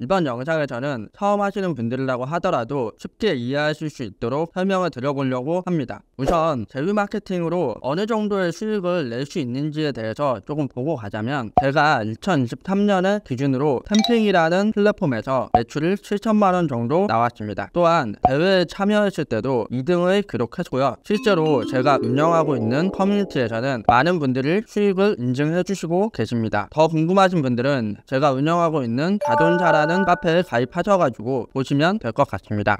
이번 영상에서는 처음 하시는 분들이라고 하더라도 쉽게 이해하실 수 있도록 설명을 드려보려고 합니다. 우선 제휴 마케팅으로 어느 정도의 수익을 낼 수 있는지에 대해서 조금 보고 가자면, 제가 2023년을 기준으로 캠핑이라는 플랫폼에서 매출을 7천만원 정도 나왔습니다. 또한 대회에 참여했을 때도 2등을 기록했고요. 실제로 제가 운영하고 있는 커뮤니티에서는 많은 분들이 수익을 인증해 주시고 계십니다. 더 궁금하신 분들은 제가 운영하고 있는 자돈사라는 카페에 가입하셔가지고 보시면 될 것 같습니다.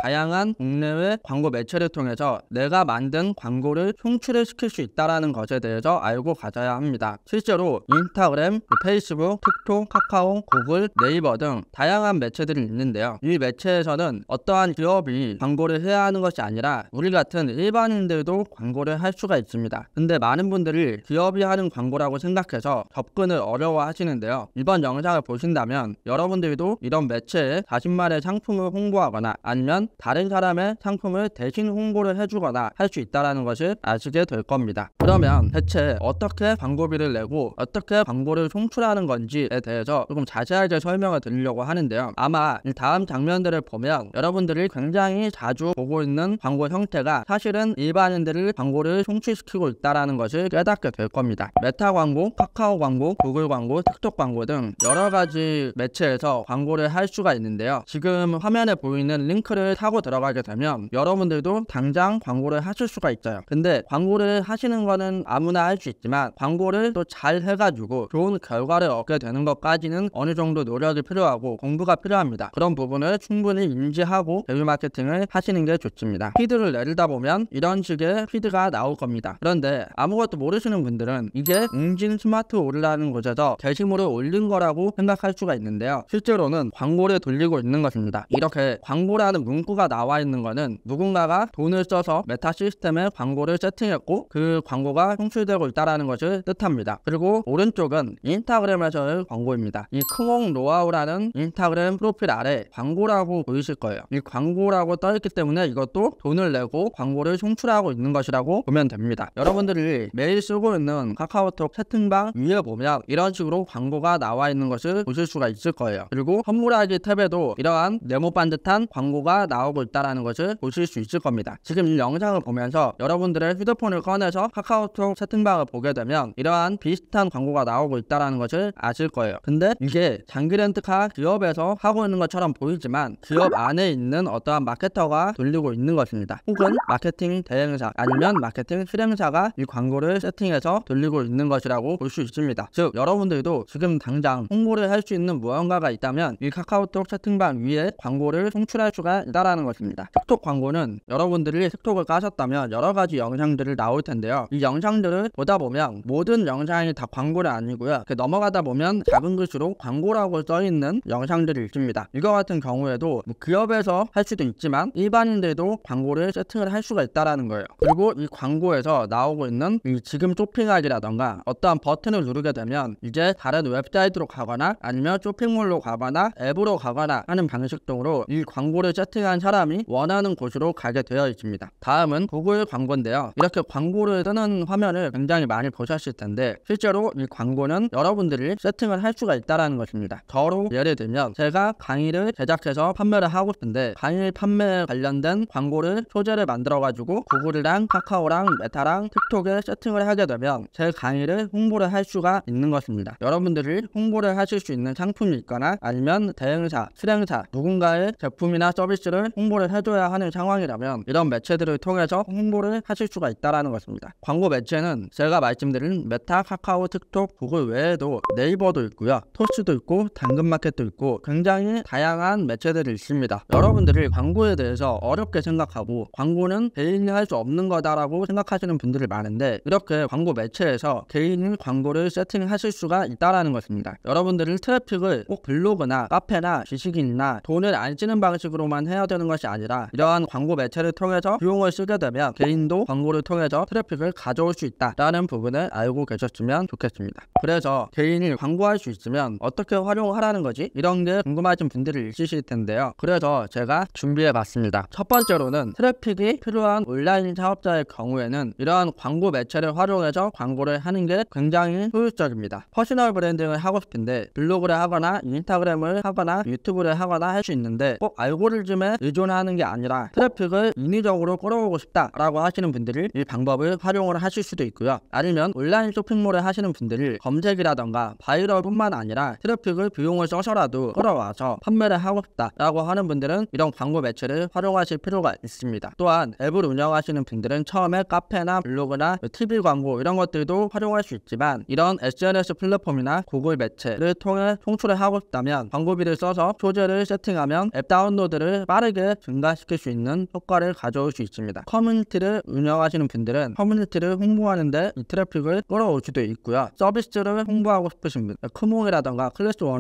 다양한 국내외 광고 매체를 통해서 내가 만든 광고를 송출을 시킬 수 있다는 것에 대해서 알고 가져야 합니다. 실제로 인스타그램, 페이스북, 틱톡, 카카오, 구글, 네이버 등 다양한 매체들이 있는데요. 이 매체에서는 어떠한 기업이 광고를 해야 하는 것이 아니라 우리 같은 일반인들도 광고를 할 수가 있습니다. 근데 많은 분들이 기업이 하는 광고라고 생각해서 접근을 어려워 하시는데요. 이번 영상을 보신다면 여러분들도 이런 매체에 자신만의 상품을 홍보하거나 아니면 다른 사람의 상품을 대신 홍보를 해주거나 할 수 있다는 것을 아시게 될 겁니다. 그러면 대체 어떻게 광고비를 내고 어떻게 광고를 송출하는 건지에 대해서 조금 자세하게 설명을 드리려고 하는데요. 아마 이 다음 장면들을 보면 여러분들이 굉장히 자주 보고 있는 광고 형태가 사실은 일반인들이 광고를 송출시키고 있다는 것을 깨닫게 될 겁니다. 메타 광고, 카카오 광고, 구글 광고, 틱톡 광고 등 여러 가지 매체에서 광고를 할 수가 있는데요. 지금 화면에 보이는 링크를 타고 들어가게 되면 여러분들도 당장 광고를 하실 수가 있어요. 근데 광고를 하시는 거는 아무나 할 수 있지만 광고를 또 잘 해가지고 좋은 결과를 얻게 되는 것까지는 어느 정도 노력이 필요하고 공부가 필요합니다. 그런 부분을 충분히 인지하고 제휴 마케팅을 하시는 게 좋습니다. 피드를 내리다 보면 이런 식의 피드가 나올 겁니다. 그런데 아무것도 모르시는 분들은 이게 웅진 스마트 올이라는 곳에서 게시물을 올린 거라고 생각할 수가 있는데요. 실제로는 광고를 돌리고 있는 것입니다. 이렇게 광고라는 문구가 나와 있는 거는 누군가가 돈을 써서 메타 시스템에 광고를 세팅했고 그 광고가 송출되고 있다는 것을 뜻합니다. 그리고 오른쪽은 인스타그램에서의 광고입니다. 이 크몽 노하우라는 인스타그램 프로필 아래 광고라고 보이실 거예요. 이 광고라고 떠있기 때문에 이것도 돈을 내고 광고를 송출하고 있는 것이라고 보면 됩니다. 여러분들이 매일 쓰고 있는 카카오톡 채팅방 위에 보면 이런 식으로 광고가 나와 있는 것을 보실 수가 있을 거예요. 그리고 선물하기 탭에도 이러한 네모 반듯한 광고가 나오고 있다는 것을 보실 수 있을 겁니다. 지금 이 영상을 보면서 여러분들의 휴대폰을 꺼내서 카카오톡 채팅방을 보게 되면 이러한 비슷한 광고가 나오고 있다는 것을 아실 거예요. 근데 이게 장기 렌트카 기업에서 하고 있는 것처럼 보이지만 기업 안에 있는 어떠한 마케터가 돌리고 있는 것입니다. 혹은 마케팅 대행사 아니면 마케팅 실행사가 이 광고를 세팅해서 돌리고 있는 것이라고 볼 수 있습니다. 즉 여러분들도 지금 당장 홍보를 할 수 있는 무언가가 있다면 이 카카오톡 채팅방 위에 광고를 송출할 수가 있다는 것입니다. 틱톡 광고는 여러분들이 틱톡을 까셨다면 여러가지 영상들을 나올 텐데요. 이 영상들을 보다 보면 모든 영상이 다 광고는 아니고요. 넘어가다 보면 작은 글씨로 광고라고 써있는 영상들이 있습니다. 이거 같은 경우에도 기업에서 할 수도 있지만 일반인들도 광고를 세팅을 할 수가 있다는 거예요. 그리고 이 광고에서 나오고 있는 이 지금 쇼핑하기라던가 어떠한 버튼을 누르게 되면 이제 다른 웹사이트로 가거나 아니면 쇼핑몰로 가거나 앱으로 가거나 하는 방식 등으로 이 광고를 세팅한 사람이 원하는 곳으로 가게 되어 있습니다. 다음은 구글 광고인데요. 이렇게 광고를 뜨는 화면을 굉장히 많이 보셨을 텐데 실제로 이 광고는 여러분들이 세팅을 할 수가 있다는 것입니다. 저로 예를 들면 제가 강의를 제작해서 판매를 하고 싶은데 강의 판매에 관련된 광고를 소재를 만들어 가지고 구글이랑 카카오랑 메타랑 틱톡에 세팅을 하게 되면 제 강의를 홍보를 할 수가 있는 것입니다. 여러분들이 홍보를 하실 수 있는 상품이 있거나 아니면 대행사, 실행사 누군가의 제품이나 서비스를 홍보를 해줘야 하는 상황이라면 이런 매체들을 통해서 홍보를 하실 수가 있다는 것입니다. 광고 매체는 제가 말씀드린 메타, 카카오, 틱톡, 구글 외에도 네이버도 있고요. 토스도 있고 당근마켓도 있고 굉장히 다양한 매체들이 있습니다. 여러분들이 광고에 대해서 어렵게 생각하고 광고는 개인이 할 수 없는 거다라고 생각하시는 분들이 많은데 이렇게 광고 매체에서 개인이 광고를 세팅하실 수가 있다는 것입니다. 여러분들이 트래픽을 꼭 블로그나 카페나 지식인이나 돈을 안 쓰는 방식으로만 해야 되는 것이 아니라 이러한 광고 매체를 통해서 비용을 쓰게 되면 개인도 광고를 통해서 트래픽을 가져올 수 있다라는 부분을 알고 계셨으면 좋겠습니다. 그래서 개인이 광고할 수 있으면 어떻게 활용하라는 거지? 이런 게 궁금하신 분들이 있으실 텐데요. 그래서 제가 준비해 봤습니다. 첫 번째로는 트래픽이 필요한 온라인 사업자의 경우에는 이러한 광고 매체를 활용해서 광고를 하는 게 굉장히 효율적입니다. 퍼스널 브랜딩을 하고 싶은데 블로그를 하거나 인스타그램을 하거나 유튜브를 하거나 할 수 있는데 꼭 알고리즘에 의존하는 게 아니라 트래픽을 인위적으로 끌어오고 싶다라고 하시는 분들이 이 방법을 활용을 하실 수도 있고요. 아니면 온라인 쇼핑몰을 하시는 분들이 검색이라던가 바이럴뿐만 아니라 트래픽을 비용을 써서라도 끌어와서 판매를 하고 싶다라고 하는 분들은 이런 광고 매체를 활용하실 필요가 있습니다. 또한 앱을 운영하시는 분들은 처음에 카페나 블로그나 TV 광고 이런 것들도 활용할 수 있지만 이런 SNS 플랫폼이나 구글 매체를 통해 송출을 하고 싶다면 광고비를 써서 소재를 세팅하면 앱 다운로드를 빠르게 증가시킬 수 있는 효과를 가져올 수 있습니다. 커뮤니티를 운영하시는 분들은 커뮤니티를 홍보하는데 이 트래픽을 끌어올 수도 있고요. 서비스를 홍보하고 싶으신 분, 크몽이라던가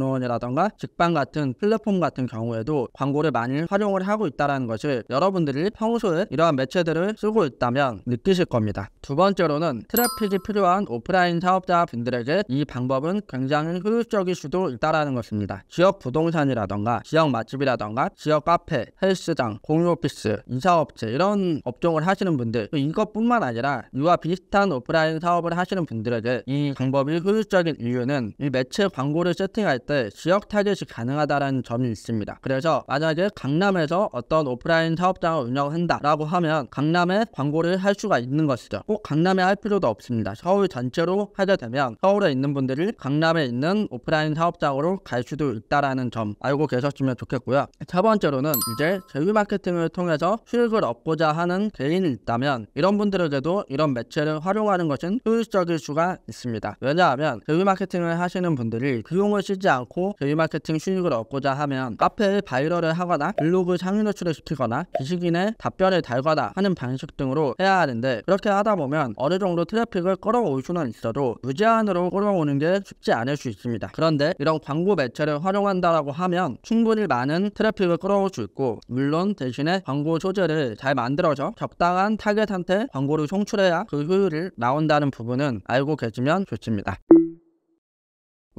클래스101이라던가 직방 같은 플랫폼 같은 경우에도 광고를 많이 활용을 하고 있다는 것을 여러분들이 평소에 이러한 매체들을 쓰고 있다면 느끼실 겁니다. 두 번째로는 트래픽이 필요한 오프라인 사업자분들에게 이 방법은 굉장히 효율적일 수도 있다는 것입니다. 지역 부동산이라던가 지역 맛집이라던가 지역 카페, 헬스장, 공유 오피스, 이사업체 이런 업종을 하시는 분들, 이것뿐만 아니라 이와 비슷한 오프라인 사업을 하시는 분들에게 이 방법이 효율적인 이유는 이 매체 광고를 세팅할 때 지역 타겟이 가능하다는 점이 있습니다. 그래서 만약에 강남에서 어떤 오프라인 사업장을 운영한다 라고 하면 강남에 광고를 할 수가 있는 것이죠. 꼭 강남에 할 필요도 없습니다. 서울 전체로 하게 되면 서울에 있는 분들이 강남에 있는 오프라인 사업장으로 갈 수도 있다는 점 알고 계셨으면 좋겠고요. 첫 번째로는 이제 제휴 마케팅을 통해서 수익을 얻고자 하는 개인이 있다면 이런 분들에게도 이런 매체를 활용하는 것은 효율적일 수가 있습니다. 왜냐하면 제휴 마케팅을 하시는 분들이 비용을 쓰지 않고 제휴 마케팅 수익을 얻고자 하면 카페에 바이럴을 하거나 블로그 상위 노출을 시키거나 비식인에 답변을 달거나 하는 방식 등으로 해야 하는데 그렇게 하다 보면 어느 정도 트래픽을 끌어올 수는 있어도 무제한으로 끌어오는 게 쉽지 않을 수 있습니다. 그런데 이런 광고 매체를 활용한다라고 하면 충분히 많은 트래픽을 끌어올 수 있고 물론 대신에 광고 소재를 잘 만들어서 적당한 타겟한테 광고를 송출해야 그 효율이 나온다는 부분은 알고 계시면 좋습니다.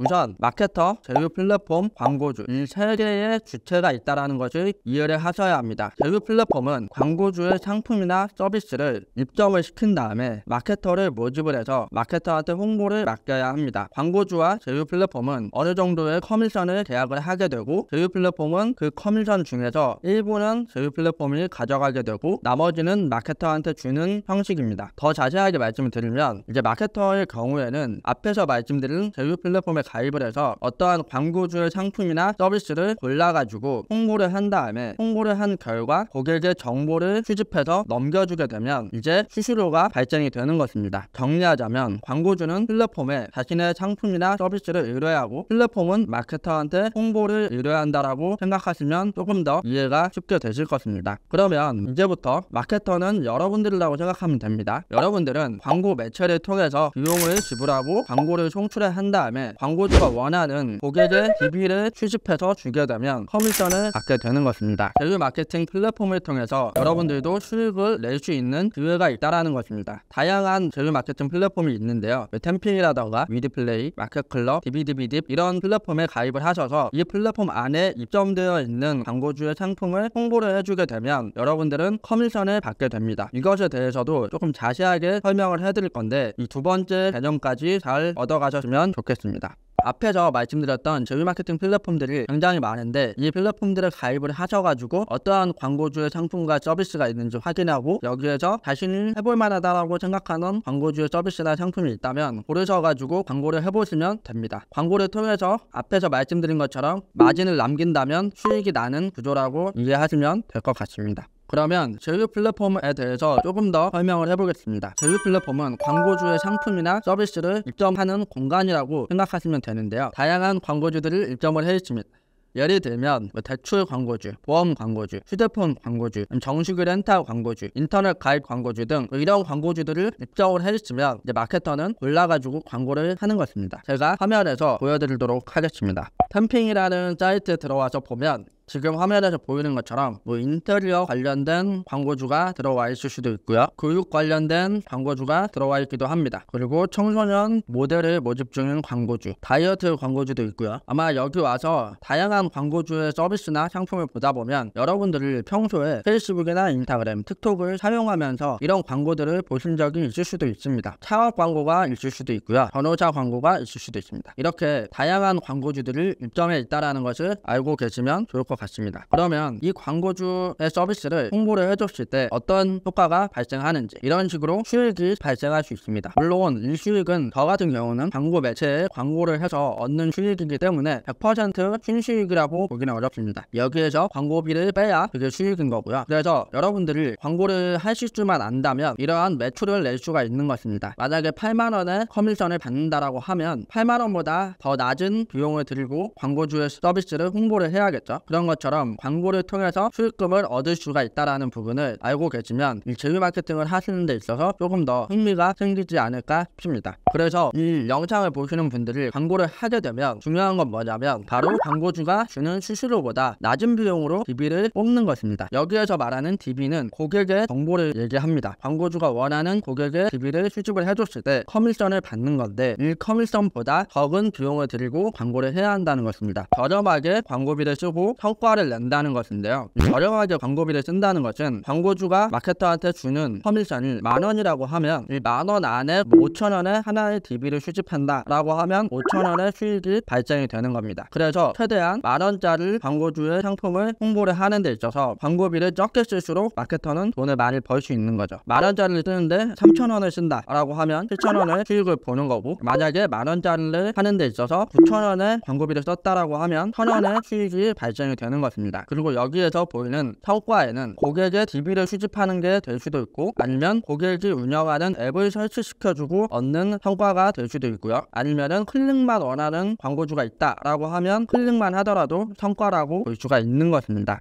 우선 마케터, 제휴 플랫폼, 광고주 이 세 개의 주체가 있다는 것을 이해를 하셔야 합니다. 제휴 플랫폼은 광고주의 상품이나 서비스를 입점을 시킨 다음에 마케터를 모집을 해서 마케터한테 홍보를 맡겨야 합니다. 광고주와 제휴 플랫폼은 어느 정도의 커미션을 계약을 하게 되고 제휴 플랫폼은 그 커미션 중에서 일부는 제휴 플랫폼이 가져가게 되고 나머지는 마케터한테 주는 형식입니다. 더 자세하게 말씀을 드리면 이제 마케터의 경우에는 앞에서 말씀드린 제휴 플랫폼에 가입을 해서 어떠한 광고주의 상품이나 서비스를 골라가지고 홍보를 한 다음에 홍보를 한 결과 고객의 정보를 수집해서 넘겨주게 되면 이제 수수료가 발생이 되는 것입니다. 정리하자면 광고주는 플랫폼에 자신의 상품이나 서비스를 의뢰하고 플랫폼은 마케터한테 홍보를 의뢰한다라고 생각하시면 조금 더 이해가 쉽게 되실 것입니다. 그러면 이제부터 마케터는 여러분들이라고 생각하면 됩니다. 여러분들은 광고 매체를 통해서 비용을 지불하고 광고를 송출을 한 다음에 광고주가 원하는 고객의 DB를 수집해서 주게 되면 커미션을 받게 되는 것입니다. 제휴 마케팅 플랫폼을 통해서 여러분들도 수익을 낼 수 있는 기회가 있다는 것입니다. 다양한 제휴 마케팅 플랫폼이 있는데요. 템핑이라던가 위드플레이, 마켓클럽, 디비디비딥 이런 플랫폼에 가입을 하셔서 이 플랫폼 안에 입점되어 있는 광고주의 상품을 홍보를 해주게 되면 여러분들은 커미션을 받게 됩니다. 이것에 대해서도 조금 자세하게 설명을 해드릴 건데 이 두 번째 개념까지 잘 얻어가셨으면 좋겠습니다. 앞에서 말씀드렸던 제휴 마케팅 플랫폼들이 굉장히 많은데 이 플랫폼들에 가입을 하셔가지고 어떠한 광고주의 상품과 서비스가 있는지 확인하고 여기에서 자신이 해볼 만하다라고 생각하는 광고주의 서비스나 상품이 있다면 고르셔가지고 광고를 해보시면 됩니다. 광고를 통해서 앞에서 말씀드린 것처럼 마진을 남긴다면 수익이 나는 구조라고 이해하시면 될 것 같습니다. 그러면 제휴 플랫폼에 대해서 조금 더 설명을 해보겠습니다. 제휴 플랫폼은 광고주의 상품이나 서비스를 입점하는 공간이라고 생각하시면 되는데요. 다양한 광고주들을 입점을 해 있습니다. 예를 들면 대출 광고주, 보험 광고주, 휴대폰 광고주, 정수기 렌탈 광고주, 인터넷 가입 광고주 등 이런 광고주들을 입점을 해주시면 이제 마케터는 골라가지고 광고를 하는 것입니다. 제가 화면에서 보여드리도록 하겠습니다. 템핑이라는 사이트에 들어와서 보면 지금 화면에서 보이는 것처럼 뭐 인테리어 관련된 광고주가 들어와 있을 수도 있고요. 교육 관련된 광고주가 들어와 있기도 합니다. 그리고 청소년 모델을 모집 중인 광고주, 다이어트 광고주도 있고요. 아마 여기 와서 다양한 광고주의 서비스나 상품을 보다 보면 여러분들이 평소에 페이스북이나 인스타그램, 틱톡을 사용하면서 이런 광고들을 보신 적이 있을 수도 있습니다. 창업 광고가 있을 수도 있고요. 변호사 광고가 있을 수도 있습니다. 이렇게 다양한 광고주들이 입점해 있다는 것을 알고 계시면 좋을 것 같습니다. 그러면 이 광고주의 서비스를 홍보를 해줬을 때 어떤 효과가 발생하는지, 이런 식으로 수익이 발생할 수 있습니다. 물론 이 수익은 저 같은 경우는 광고 매체에 광고를 해서 얻는 수익이기 때문에 100% 순수익이라고 보기는 어렵습니다. 여기에서 광고비를 빼야 그게 수익인 거고요. 그래서 여러분들이 광고를 하실 줄만 안다면 이러한 매출을 낼 수가 있는 것입니다. 만약에 8만원의 커미션을 받는다라고 하면 8만원보다 더 낮은 비용을 들이고 광고주의 서비스를 홍보를 해야겠죠. 그런 것처럼 광고를 통해서 수익금을 얻을 수가 있다는 부분을 알고 계시면 이 제휴 마케팅을 하시는 데 있어서 조금 더 흥미가 생기지 않을까 싶습니다. 그래서 이 영상을 보시는 분들이 광고를 하게 되면 중요한 건 뭐냐면 바로 광고주가 주는 수수료보다 낮은 비용으로 DB를 뽑는 것입니다. 여기에서 말하는 DB는 고객의 정보를 얘기합니다. 광고주가 원하는 고객의 DB를 수집을 해줬을 때 커미션을 받는 건데 이 커미션보다 적은 비용을 들이고 광고를 해야 한다는 것입니다. 저렴하게 광고비를 쓰고 성과를 낸다는 것인데요. 저렴하게 광고비를 쓴다는 것은 광고주가 마케터한테 주는 커미션이 만원이라고 하면 이 만원 안에 5천원의 하나의 DB를 수집한다 라고 하면 5천원의 수익이 발생이 되는 겁니다. 그래서 최대한 만원짜리 광고주의 상품을 홍보를 하는 데 있어서 광고비를 적게 쓸수록 마케터는 돈을 많이 벌 수 있는 거죠. 만원짜리를 쓰는데 3천원을 쓴다 라고 하면 7천원의 수익을 보는 거고, 만약에 만원짜리를 하는 데 있어서 9천원의 광고비를 썼다라고 하면 1,000원의 수익이 발생이 되는 것입니다. 그리고 여기에서 보이는 성과에는 고객의 DB를 수집하는 게 될 수도 있고, 아니면 고객이 운영하는 앱을 설치시켜주고 얻는 성과가 될 수도 있고요. 아니면은 클릭만 원하는 광고주가 있다라고 하면 클릭만 하더라도 성과라고 볼 수가 있는 것입니다.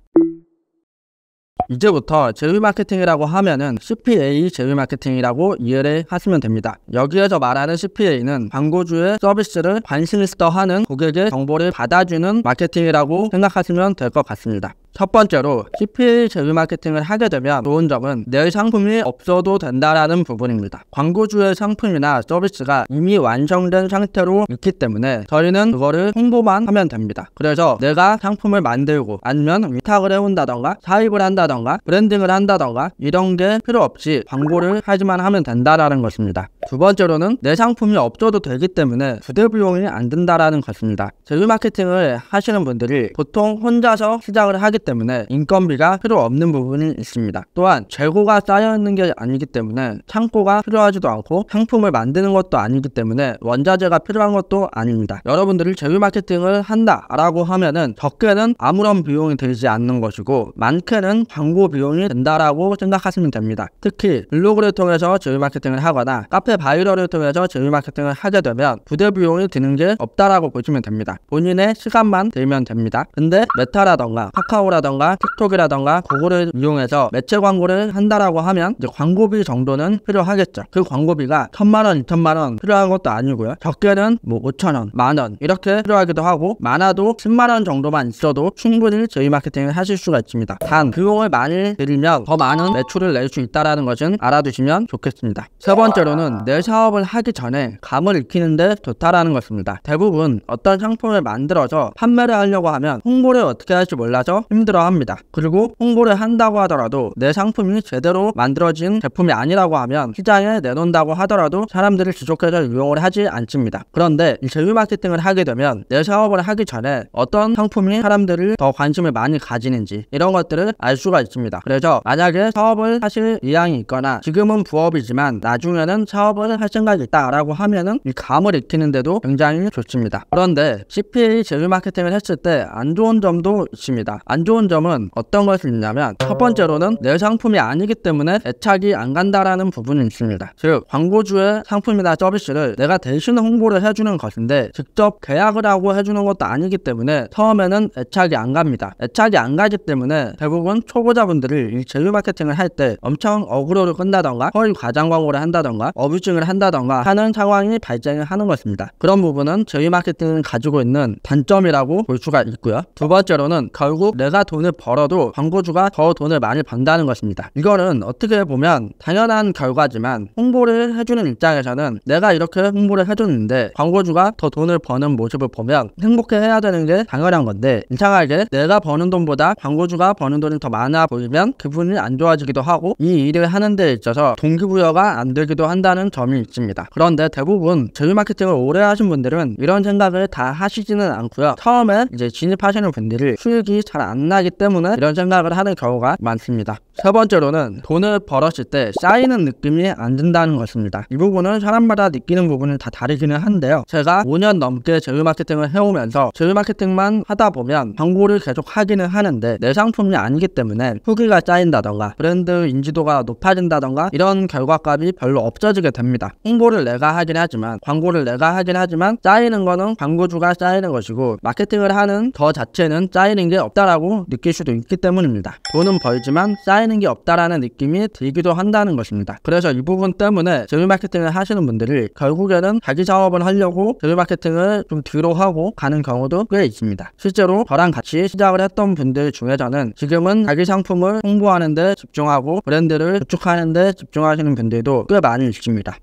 이제부터 제휴 마케팅이라고 하면은 CPA 제휴 마케팅이라고 이해를 하시면 됩니다. 여기에서 말하는 CPA는 광고주의 서비스를 관심 있어 하는 고객의 정보를 받아주는 마케팅이라고 생각하시면 될 것 같습니다. 첫 번째로 CPA 제휴 마케팅을 하게 되면 좋은 점은 내 상품이 없어도 된다라는 부분입니다. 광고주의 상품이나 서비스가 이미 완성된 상태로 있기 때문에 저희는 그거를 홍보만 하면 됩니다. 그래서 내가 상품을 만들고 아니면 위탁을 해온다던가 사입을 한다던가 브랜딩을 한다던가 이런 게 필요 없이 광고를 하지만 하면 된다라는 것입니다. 두 번째로는 내 상품이 없어도 되기 때문에 부대 비용이 안 든다라는 것입니다. 제휴 마케팅을 하시는 분들이 보통 혼자서 시작을 하기 때문에 인건비가 필요 없는 부분이 있습니다. 또한 재고가 쌓여있는 게 아니기 때문에 창고가 필요하지도 않고 상품을 만드는 것도 아니기 때문에 원자재가 필요한 것도 아닙니다. 여러분들이 제휴 마케팅을 한다라고 하면은 적게는 아무런 비용이 들지 않는 것이고 많게는 광고 비용이 든다라고 생각하시면 됩니다. 특히 블로그를 통해서 제휴 마케팅을 하거나 카페 바이럴을 통해서 제휴 마케팅을 하게 되면 부대 비용이 드는 게 없다라고 보시면 됩니다. 본인의 시간만 들면 됩니다. 근데 메타라던가 카카오라던가 틱톡이라던가 구글을 이용해서 매체 광고를 한다라고 하면 이제 광고비 정도는 필요하겠죠. 그 광고비가 1,000만원, 2,000만원 필요한 것도 아니고요. 적게는 뭐 5,000원, 만원 이렇게 필요하기도 하고, 많아도 10만원 정도만 있어도 충분히 제휴 마케팅을 하실 수가 있습니다. 단 비용을 많이 들이면 더 많은 매출을 낼 수 있다는 것은 알아두시면 좋겠습니다. 세 번째로는 내 사업을 하기 전에 감을 익히는데 좋다라는 것입니다. 대부분 어떤 상품을 만들어서 판매를 하려고 하면 홍보를 어떻게 할지 몰라서 힘들어합니다. 그리고 홍보를 한다고 하더라도 내 상품이 제대로 만들어진 제품이 아니라고 하면 시장에 내놓는다고 하더라도 사람들이 지속해서 이용을 하지 않습니다. 그런데 이 제휴 마케팅을 하게 되면 내 사업을 하기 전에 어떤 상품이 사람들이 더 관심을 많이 가지는지 이런 것들을 알 수가 있습니다. 그래서 만약에 사업을 하실 의향이 있거나 지금은 부업이지만 나중에는 사업을 할 생각이 있다라고 하면은 이 감을 익히는데도 굉장히 좋습니다. 그런데 CPA 제휴 마케팅을 했을 때 안 좋은 점도 있습니다. 안 좋은 점은 어떤 것이 있냐면 첫 번째로는 내 상품이 아니기 때문에 애착이 안 간다라는 부분이 있습니다. 즉 광고주의 상품이나 서비스를 내가 대신 홍보를 해주는 것인데 직접 계약을 하고 해주는 것도 아니기 때문에 처음에는 애착이 안 갑니다. 애착이 안 가기 때문에 대부분 초보자분들이 이 제휴 마케팅을 할 때 엄청 어그로를 끈다던가 허위 과장 광고를 한다던가 어뷰징을 한다던가 하는 상황이 발생을 하는 것입니다. 그런 부분은 제휴 마케팅을 가지고 있는 단점이라고 볼 수가 있고요. 두 번째로는 결국 내가 내가 돈을 벌어도 광고주가 더 돈을 많이 번다는 것입니다. 이거는 어떻게 보면 당연한 결과지만 홍보를 해주는 입장에서는 내가 이렇게 홍보를 해줬는데 광고주가 더 돈을 버는 모습을 보면 행복해해야 되는 게 당연한 건데, 이상하게 내가 버는 돈보다 광고주가 버는 돈이 더 많아 보이면 기분이 안 좋아지기도 하고 이 일을 하는 데 있어서 동기부여가 안 되기도 한다는 점이 있습니다. 그런데 대부분 제휴 마케팅을 오래 하신 분들은 이런 생각을 다 하시지는 않고요. 처음에 이제 진입하시는 분들이 수익이 잘 안 나기 때문에 이런 생각을 하는 경우가 많습니다. 세 번째로는 돈을 벌었을 때 쌓이는 느낌이 안 든다는 것입니다. 이 부분은 사람마다 느끼는 부분은 다 다르기는 한데요. 제가 5년 넘게 제휴 마케팅을 해오면서 제휴 마케팅만 하다 보면 광고를 계속 하기는 하는데 내 상품이 아니기 때문에 후기가 쌓인다던가 브랜드 인지도가 높아진다던가 이런 결과값이 별로 없어지게 됩니다. 홍보를 내가 하긴 하지만, 광고를 내가 하긴 하지만 쌓이는 거는 광고주가 쌓이는 것이고 마케팅을 하는 저 자체는 쌓이는 게 없다라고 느낄 수도 있기 때문입니다. 돈은 벌지만 쌓이는 게 없다라는 느낌이 들기도 한다는 것입니다. 그래서 이 부분 때문에 제휴 마케팅을 하시는 분들이 결국에는 자기 사업을 하려고 제휴 마케팅을 좀 뒤로 하고 가는 경우도 꽤 있습니다. 실제로 저랑 같이 시작을 했던 분들 중에서는 지금은 자기 상품을 홍보하는 데 집중하고 브랜드를 구축하는 데 집중하시는 분들도 꽤 많이 있습니다.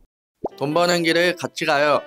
돈 버는 길을 같이 가요.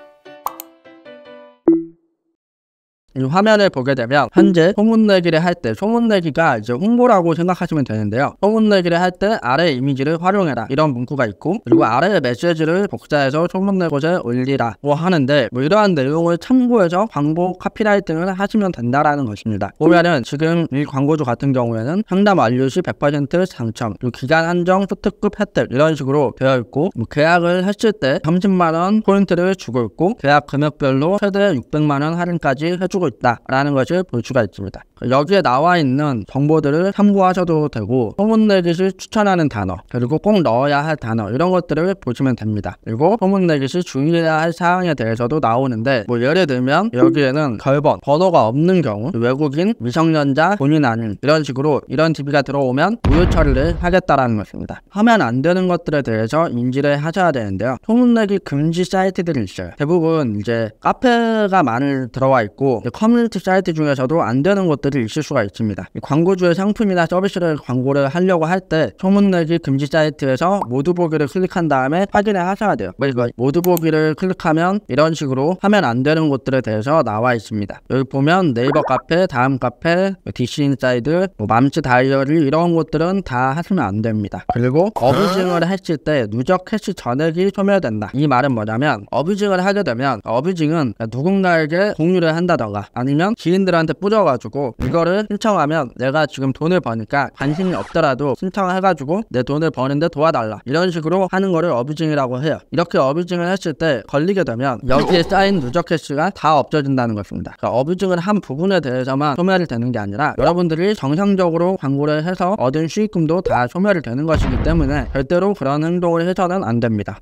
이 화면을 보게 되면 현재 소문내기를 할 때, 소문내기가 이제 홍보라고 생각하시면 되는데요. 소문내기를 할 때 아래 이미지를 활용해라 이런 문구가 있고, 그리고 아래 메시지를 복사해서 소문내 곳에 올리라고 하는데, 뭐 이러한 내용을 참고해서 광고 카피라이팅을 하시면 된다라는 것입니다. 보면은 지금 이 광고주 같은 경우에는 상담 완료 시 100% 당첨, 그리고 기간 한정 초특급 혜택 이런 식으로 되어 있고, 뭐 계약을 했을 때 30만원 포인트를 주고 있고 계약 금액별로 최대 600만원 할인까지 해주고 있다라는 것을 볼 수가 있습니다. 여기에 나와 있는 정보들을 참고하셔도 되고, 소문내기 시 추천하는 단어, 그리고 꼭 넣어야 할 단어 이런 것들을 보시면 됩니다. 그리고 소문내기 시 주의해야 할 사항에 대해서도 나오는데, 뭐 예를 들면 여기에는 결번, 번호가 없는 경우, 외국인, 미성년자, 본인 아닌 이런 식으로 이런 DB가 들어오면 무효 처리를 하겠다라는 것입니다. 하면 안 되는 것들에 대해서 인지를 하셔야 되는데요. 소문내기 금지 사이트들이 있어요. 대부분 이제 카페가 많이 들어와 있고 커뮤니티 사이트 중에서도 안 되는 것들이 있을 수가 있습니다. 광고주의 상품이나 서비스를 광고를 하려고 할 때 소문내기 금지 사이트에서 모두 보기를 클릭한 다음에 확인을 하셔야 돼요. 이거 모두 보기를 클릭하면 이런 식으로 하면 안 되는 것들에 대해서 나와 있습니다. 여기 보면 네이버 카페, 다음 카페, DC 인사이드, 맘치 다이어리 이런 것들은 다 하시면 안 됩니다. 그리고 어뷰징을 했을 때 누적 캐시 전액이 소멸된다. 이 말은 뭐냐면, 어뷰징을 하게 되면 어뷰징은 누군가에게 공유를 한다던가 아니면 지인들한테 뿌려가지고 이거를 신청하면 내가 지금 돈을 버니까 관심이 없더라도 신청해가지고 내 돈을 버는데 도와달라 이런 식으로 하는 거를 어뷰징이라고 해요. 이렇게 어뷰징을 했을 때 걸리게 되면 여기에 쌓인 누적 캐시가 다 없어진다는 것입니다. 그러니까 어뷰징을 한 부분에 대해서만 소멸이 되는 게 아니라 여러분들이 정상적으로 광고를 해서 얻은 수익금도 다 소멸이 되는 것이기 때문에 절대로 그런 행동을 해서는 안 됩니다.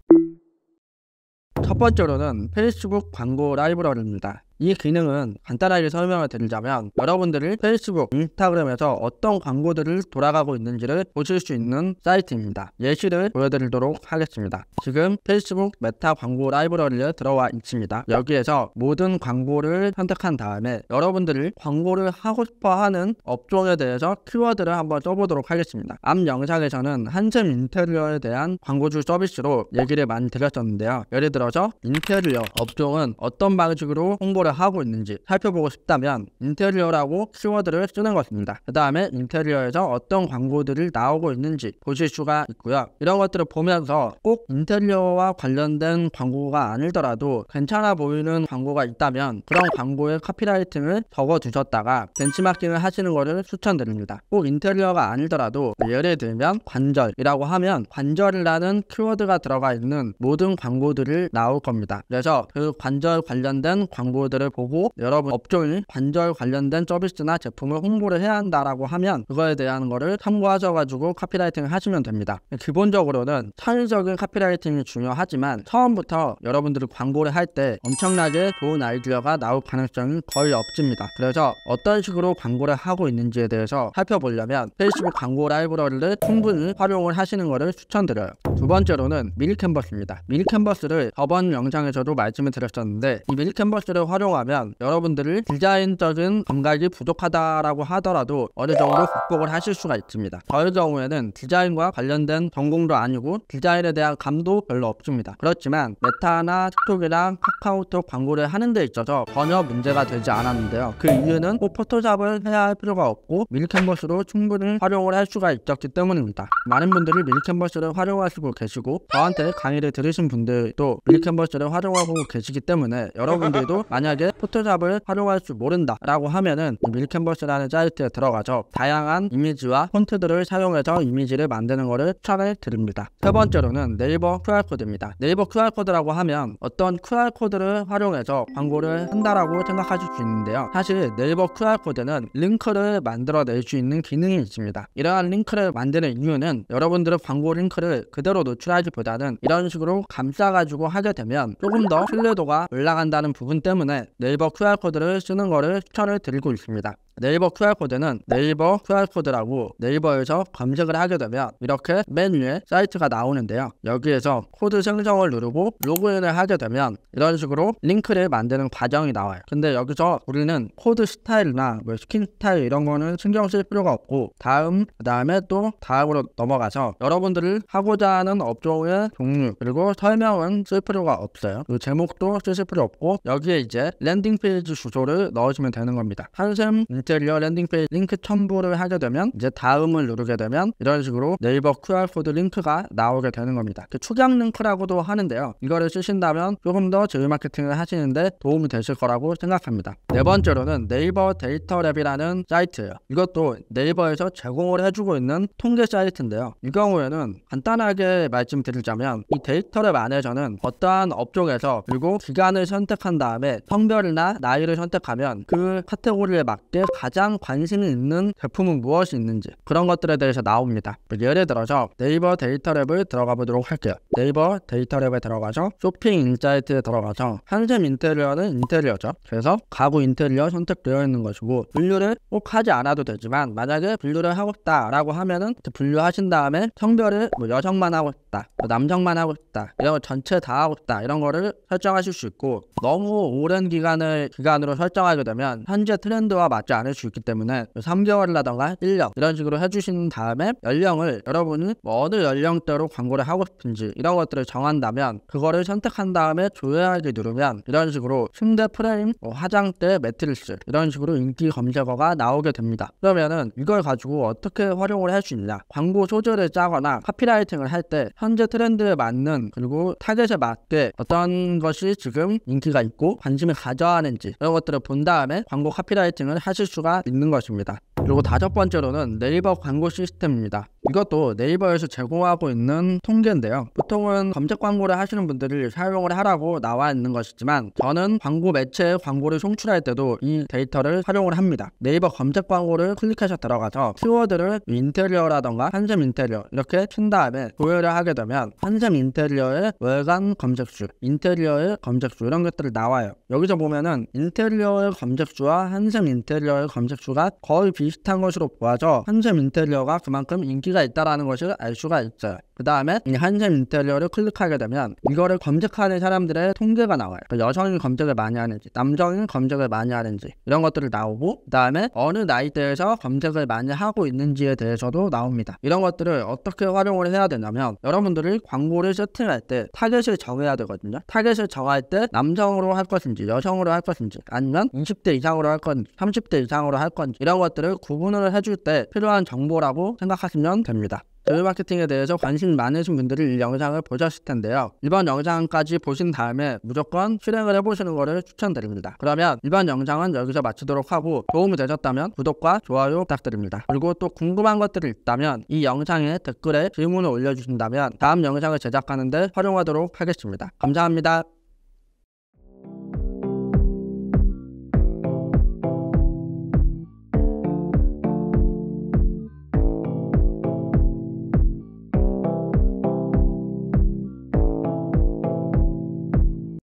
첫 번째로는 페이스북 광고 라이브러리입니다. 이 기능은 간단하게 설명을 드리자면, 여러분들이 페이스북, 인스타그램에서 어떤 광고들을 돌아가고 있는지를 보실 수 있는 사이트입니다. 예시를 보여드리도록 하겠습니다. 지금 페이스북 메타 광고 라이브러리에 들어와 있습니다. 여기에서 모든 광고를 선택한 다음에 여러분들이 광고를 하고 싶어하는 업종에 대해서 키워드를 한번 써보도록 하겠습니다. 앞 영상에서는 한샘 인테리어에 대한 광고주 서비스로 얘기를 많이 드렸었는데요. 예를 들어서 인테리어 업종은 어떤 방식으로 홍보를 하고 있는지 살펴보고 싶다면 인테리어라고 키워드를 쓰는 것입니다. 그 다음에 인테리어에서 어떤 광고들이 나오고 있는지 보실 수가 있고요. 이런 것들을 보면서 꼭 인테리어와 관련된 광고가 아니더라도 괜찮아 보이는 광고가 있다면 그런 광고의 카피라이팅을 적어두셨다가 벤치마킹을 하시는 것을 추천드립니다. 꼭 인테리어가 아니더라도 예를 들면 관절이라고 하면 관절이라는 키워드가 들어가 있는 모든 광고들이 나올 겁니다. 그래서 그 관절 관련된 광고들을 보고 여러분 업종이 관절 관련된 서비스나 제품을 홍보를 해야 한다라고 하면 그거에 대한 거를 참고하셔가지고 카피라이팅을 하시면 됩니다. 기본적으로는 창의적인 카피라이팅이 중요하지만 처음부터 여러분들이 광고를 할 때 엄청나게 좋은 아이디어가 나올 가능성이 거의 없습니다. 그래서 어떤 식으로 광고를 하고 있는지에 대해서 살펴보려면 페이스북 광고 라이브러리를 충분히 활용을 하시는 것을 추천드려요. 두 번째로는 미리 캔버스입니다. 미리 캔버스를 저번 영상에서도 말씀을 드렸었는데, 이 미리 캔버스를 활용 활용하면 여러분들이 디자인적인 감각이 부족하다라고 하더라도 어느 정도 극복을 하실 수가 있습니다. 저의 경우에는 디자인과 관련된 전공도 아니고 디자인에 대한 감도 별로 없습니다. 그렇지만 메타나 틱톡이랑 카카오톡 광고를 하는 데 있어서 전혀 문제가 되지 않았는데요. 그 이유는 꼭 포토샵을 해야 할 필요가 없고 밀캔버스로 충분히 활용을 할 수가 있었기 때문입니다. 많은 분들이 밀캔버스를 활용하시고 계시고 저한테 강의를 들으신 분들도 밀캔버스를 활용하고 계시기 때문에 여러분들도 만약에 포토샵을 활용할 줄 모른다 라고 하면은 밀캔버스라는 사이트에 들어가서 다양한 이미지와 폰트들을 사용해서 이미지를 만드는 것을 추천을 드립니다. 세 번째로는 네이버 QR코드입니다. 네이버 QR코드라고 하면 어떤 QR코드를 활용해서 광고를 한다라고 생각하실 수 있는데요. 사실 네이버 QR코드는 링크를 만들어낼 수 있는 기능이 있습니다. 이러한 링크를 만드는 이유는 여러분들의 광고 링크를 그대로 노출하기보다는 이런 식으로 감싸가지고 하게 되면 조금 더 신뢰도가 올라간다는 부분 때문에 네이버 QR코드를 쓰는 것을 추천을 드리고 있습니다. 네이버 QR코드는 네이버 QR코드라고 네이버에서 검색을 하게 되면 이렇게 맨 위에 사이트가 나오는데요. 여기에서 코드 생성을 누르고 로그인을 하게 되면 이런 식으로 링크를 만드는 과정이 나와요. 근데 여기서 우리는 코드 스타일이나 스킨 스타일 이런 거는 신경 쓸 필요가 없고 그다음에 또 다음으로 넘어가서 여러분들이 하고자 하는 업종의 종류 그리고 설명은 쓸 필요가 없어요. 그 제목도 쓰실 필요 없고 여기에 이제 랜딩 페이지 주소를 넣으시면 되는 겁니다. 한샘 인테리어 랜딩 페이지 링크 첨부를 하게 되면 이제 다음을 누르게 되면 이런 식으로 네이버 QR코드 링크가 나오게 되는 겁니다. 그 축약 링크라고도 하는데요. 이거를 쓰신다면 조금 더 제휴 마케팅을 하시는데 도움이 되실 거라고 생각합니다. 네 번째로는 네이버 데이터랩이라는 사이트예요. 이것도 네이버에서 제공을 해주고 있는 통계 사이트인데요. 이 경우에는 간단하게 말씀드리자면 이 데이터랩 안에서는 어떠한 업종에서 그리고 기간을 선택한 다음에 성별이나 나이를 선택하면 그 카테고리에 맞게 가장 관심이 있는 제품은 무엇이 있는지 그런 것들에 대해서 나옵니다. 예를 들어서 네이버 데이터랩을 들어가 보도록 할게요. 네이버 데이터랩에 들어가서 쇼핑 인사이트에 들어가서 한샘 인테리어는 인테리어죠. 그래서 가구 인테리어 선택되어 있는 것이고 분류를 꼭 하지 않아도 되지만 만약에 분류를 하고 싶다라고 하면은 분류하신 다음에 성별을 여성만 하고 싶다, 남성만 하고 싶다, 이런 거 전체 다 하고 싶다 이런 거를 설정하실 수 있고 너무 오랜 기간으로 설정하게 되면 현재 트렌드와 맞지 않을 수 있기 때문에 3개월이라던가 1년 이런 식으로 해주신 다음에 연령을 여러분이 어느 연령대로 광고를 하고 싶은지 이런 것들을 정한다면 그거를 선택한 다음에 조회하기 누르면 이런 식으로 침대 프레임, 화장대 매트리스 이런 식으로 인기 검색어가 나오게 됩니다. 그러면은 이걸 가지고 어떻게 활용을 할 수 있냐, 광고 소재를 짜거나 카피라이팅을 할 때 현재 트렌드에 맞는 그리고 타겟에 맞게 어떤 것이 지금 인기가 있고 관심을 가져야 하는지 이런 것들을 본 다음에 광고 카피라이팅을 하실 수가 있는 것입니다. 그리고 다섯 번째로는 네이버 광고 시스템입니다. 이것도 네이버에서 제공하고 있는 통계인데요. 보통은 검색 광고를 하시는 분들이 사용을 하라고 나와 있는 것이지만 저는 광고 매체에 광고를 송출할 때도 이 데이터를 활용을 합니다. 네이버 검색 광고를 클릭해서 들어가서 키워드를 인테리어라던가 한샘 인테리어 이렇게 친 다음에 조회를 하게 되면 한샘 인테리어의 월간 검색수, 인테리어의 검색수 이런 것들이 나와요. 여기서 보면은 인테리어의 검색수와 한샘 인테리어의 검색수가 거의 비슷한 것으로 보아져 한샘 인테리어가 그만큼 인기가 있다라는 것을 알 수가 있어요. 그 다음에 이 한샘 인테리어를 클릭하게 되면 이거를 검색하는 사람들의 통계가 나와요. 여성이 검색을 많이 하는지 남성이 검색을 많이 하는지 이런 것들이 나오고 그 다음에 어느 나이대에서 검색을 많이 하고 있는지에 대해서도 나옵니다. 이런 것들을 어떻게 활용을 해야 되냐면 여러분들이 광고를 세팅할 때 타겟을 정해야 되거든요. 타겟을 정할 때 남성으로 할 것인지 여성으로 할 것인지 아니면 20대 이상으로 할 건지 30대 이상으로 할 건지 이런 것들을 구분을 해줄 때 필요한 정보라고 생각하시면 됩니다. 제휴 마케팅에 대해서 관심 많으신 분들이 이 영상을 보셨을 텐데요. 이번 영상까지 보신 다음에 무조건 실행을 해보시는 것을 추천드립니다. 그러면 이번 영상은 여기서 마치도록 하고 도움이 되셨다면 구독과 좋아요 부탁드립니다. 그리고 또 궁금한 것들이 있다면 이 영상에 댓글에 질문을 올려주신다면 다음 영상을 제작하는 데 활용하도록 하겠습니다. 감사합니다.